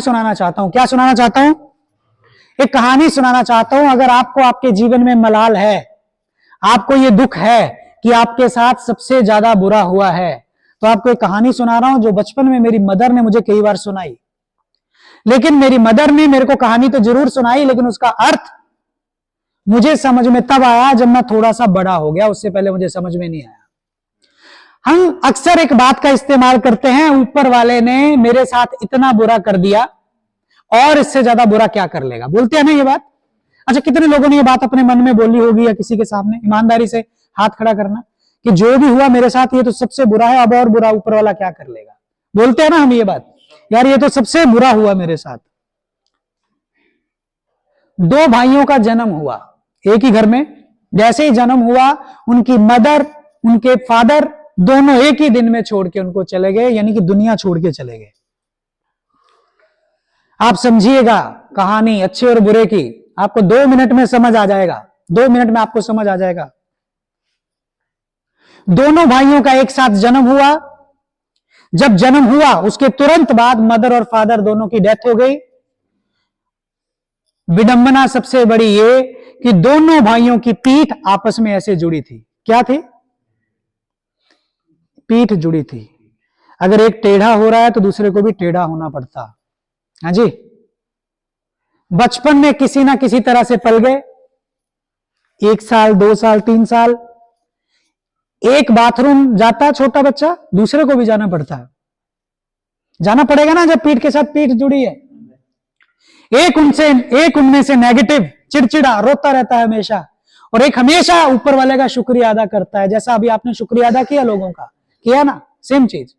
सुनाना चाहता हूं। क्या सुनाना चाहता हूं? एक कहानी सुनाना चाहता हूं। अगर आपको आपके जीवन में मलाल है, आपको ये दुख है कि आपके साथ सबसे ज्यादा बुरा हुआ है, तो आपको एक कहानी सुना रहा हूं जो बचपन में मेरी मदर ने मुझे कई बार सुनाई। लेकिन मेरी मदर ने मेरे को कहानी तो जरूर सुनाई, लेकिन उसका अर्थ मुझे समझ में तब आया जब मैं थोड़ा सा बड़ा हो गया, उससे पहले मुझे समझ में नहीं आया। हम अक्सर एक बात का इस्तेमाल करते हैं, ऊपर वाले ने मेरे साथ इतना बुरा कर दिया और इससे ज्यादा बुरा क्या कर लेगा, बोलते हैं ना ये बात। अच्छा, कितने लोगों ने ये बात अपने मन में बोली होगी या किसी के सामने? ईमानदारी से हाथ खड़ा करना कि जो भी हुआ मेरे साथ ये तो सबसे बुरा है, अब और बुरा ऊपर वाला क्या कर लेगा। बोलते हैं ना हम ये बात, यार ये तो सबसे बुरा हुआ मेरे साथ। दो भाइयों का जन्म हुआ एक ही घर में। जैसे ही जन्म हुआ, उनकी मदर, उनके फादर दोनों एक ही दिन में छोड़ के उनको चले गए, यानी कि दुनिया छोड़ के चले गए। आप समझिएगा कहानी अच्छे और बुरे की, आपको 2 मिनट में समझ आ जाएगा। 2 मिनट में आपको समझ आ जाएगा। दोनों भाइयों का एक साथ जन्म हुआ। जब जन्म हुआ उसके तुरंत बाद मदर और फादर दोनों की डेथ हो गई। विडंबना सबसे बड़ी ये कि दोनों भाइयों की पीठ आपस में ऐसे जुड़ी थी। क्या थी? पीठ जुड़ी थी। अगर एक टेढ़ा हो रहा है तो दूसरे को भी टेढ़ा होना पड़ता। हाँ जी। बचपन में किसी ना किसी तरह से पल गए, 1 साल 2 साल 3 साल। एक बाथरूम जाता छोटा बच्चा, दूसरे को भी जाना पड़ता है। जाना पड़ेगा ना जब पीठ के साथ पीठ जुड़ी है। एक उनमें से नेगेटिव, चिड़चिड़ा, रोता रहता है हमेशा, और एक हमेशा ऊपर वाले का शुक्रिया अदा करता है। जैसा अभी आपने शुक्रिया अदा किया लोगों का, किया ना, सेम चीज।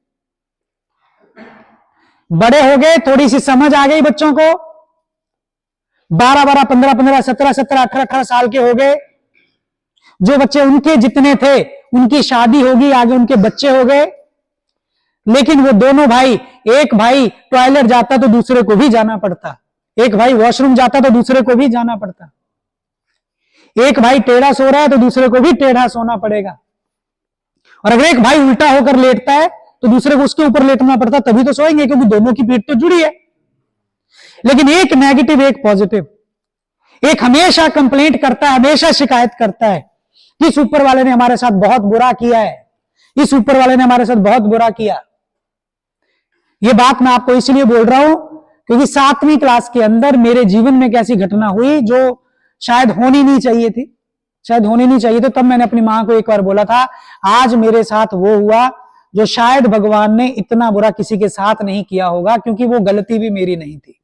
बड़े हो गए, थोड़ी सी समझ आ गई बच्चों को, 12 15 17 18 साल के हो गए। जो बच्चे उनके जितने थे उनकी शादी होगी, आगे उनके बच्चे हो गए। लेकिन वो दोनों भाई, एक भाई टॉयलेट जाता तो दूसरे को भी जाना पड़ता, एक भाई वॉशरूम जाता तो दूसरे को भी जाना पड़ता, एक भाई टेढ़ा सो रहा है तो दूसरे को भी टेढ़ा सोना पड़ेगा, और अगर एक भाई उल्टा होकर लेटता है तो दूसरे को उसके ऊपर लेटना पड़ता, तभी तो सोएंगे, क्योंकि दोनों की पीठ तो जुड़ी है। लेकिन एक नेगेटिव एक पॉजिटिव। एक हमेशा कंप्लेंट करता है, हमेशा शिकायत करता है, इस ऊपर वाले ने हमारे साथ बहुत बुरा किया है, इस ऊपर वाले ने हमारे साथ बहुत बुरा किया। यह बात मैं आपको इसलिए बोल रहा हूं क्योंकि 7वीं क्लास के अंदर मेरे जीवन में एक ऐसी घटना हुई जो शायद होनी नहीं चाहिए थी, शायद होनी नहीं चाहिए। तो तब मैंने अपनी मां को एक बार बोला था, आज मेरे साथ वो हुआ जो शायद भगवान ने इतना बुरा किसी के साथ नहीं किया होगा, क्योंकि वो गलती भी मेरी नहीं थी।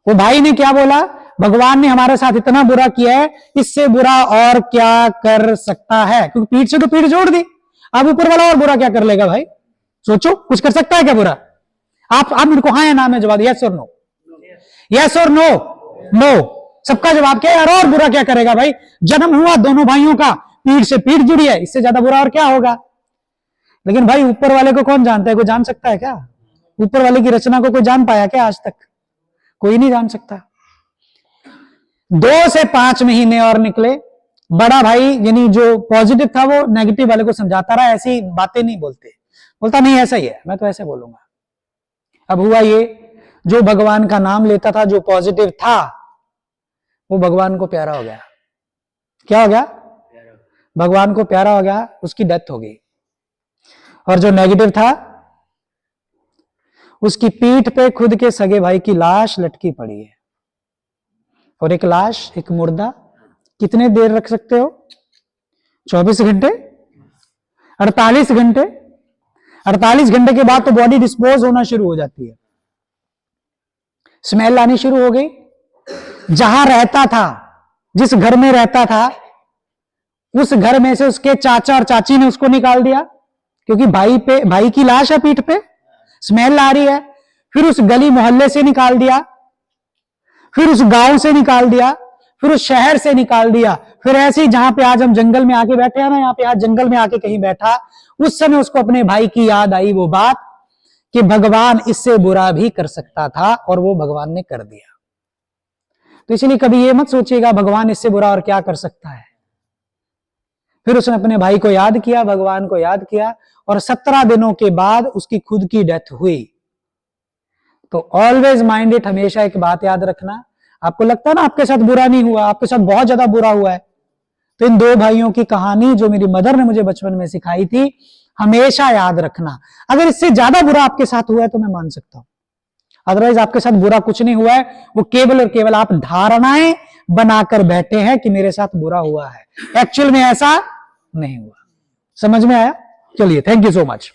वो भाई ने क्या बोला, भगवान ने हमारे साथ इतना बुरा किया है, इससे बुरा और क्या कर सकता है, क्योंकि पीठ से तो पीठ जोड़ दी, अब ऊपर वाला और बुरा क्या कर लेगा भाई? सोचो, कुछ कर सकता है क्या बुरा? आप मेरे को हाँ या ना में जवाब, यस और नो, यस और नो, नो। सबका जवाब क्या है? यार और बुरा क्या करेगा भाई? जन्म हुआ दोनों भाइयों का, पीठ से पीठ जुड़ी है, इससे ज्यादा बुरा और क्या होगा? लेकिन भाई ऊपर वाले को कौन जानता है? कोई जान सकता है क्या? ऊपर वाले की रचना को कोई जान पाया क्या आज तक? कोई नहीं जान सकता। 2 से 5 महीने और निकले। बड़ा भाई यानी जो पॉजिटिव था वो नेगेटिव वाले को समझाता रहा, ऐसी बातें नहीं बोलते, बोलता नहीं ऐसा ही है, मैं तो ऐसे बोलूंगा। अब हुआ ये, जो भगवान का नाम लेता था, जो पॉजिटिव था, वो भगवान को प्यारा हो गया। क्या हो गया? भगवान को प्यारा हो गया, उसकी डेथ हो गई। और जो नेगेटिव था, उसकी पीठ पे खुद के सगे भाई की लाश लटकी पड़ी है। और एक लाश, एक मुर्दा कितने देर रख सकते हो? 24 घंटे, 48 घंटे। 48 घंटे के बाद तो बॉडी डिस्पोज होना शुरू हो जाती है, स्मेल आनी शुरू हो गई। जहां रहता था, जिस घर में रहता था, उस घर में से उसके चाचा और चाची ने उसको निकाल दिया, क्योंकि भाई की लाश है पीठ पे, स्मेल आ रही है। फिर उस गली मोहल्ले से निकाल दिया, फिर उस गांव से निकाल दिया, फिर उस शहर से निकाल दिया। फिर ऐसे ही जहां पे आज हम जंगल में आके बैठे हैं ना, यहाँ पे आज जंगल में आके कहीं बैठा, उस समय उसको अपने भाई की याद आई, वो बात कि भगवान इससे बुरा भी कर सकता था, और वो भगवान ने कर दिया। तो इसलिए कभी ये मत सोचिएगा भगवान इससे बुरा और क्या कर सकता है। फिर उसने अपने भाई को याद किया, भगवान को याद किया, और 17 दिनों के बाद उसकी खुद की डेथ हुई। तो ऑलवेज माइंड इट, हमेशा एक बात याद रखना, आपको लगता है ना आपके साथ बुरा नहीं हुआ, आपके साथ बहुत ज्यादा बुरा हुआ है, तो इन दो भाइयों की कहानी जो मेरी मदर ने मुझे बचपन में सिखाई थी, हमेशा याद रखना। अगर इससे ज्यादा बुरा आपके साथ हुआ है तो मैं मान सकता हूं, अदरवाइज आपके साथ बुरा कुछ नहीं हुआ है, वो केवल और केवल आप धारणाएं बनाकर बैठे हैं कि मेरे साथ बुरा हुआ है, एक्चुअल में ऐसा नहीं हुआ। समझ में आया? चलिए, थैंक यू सो मच।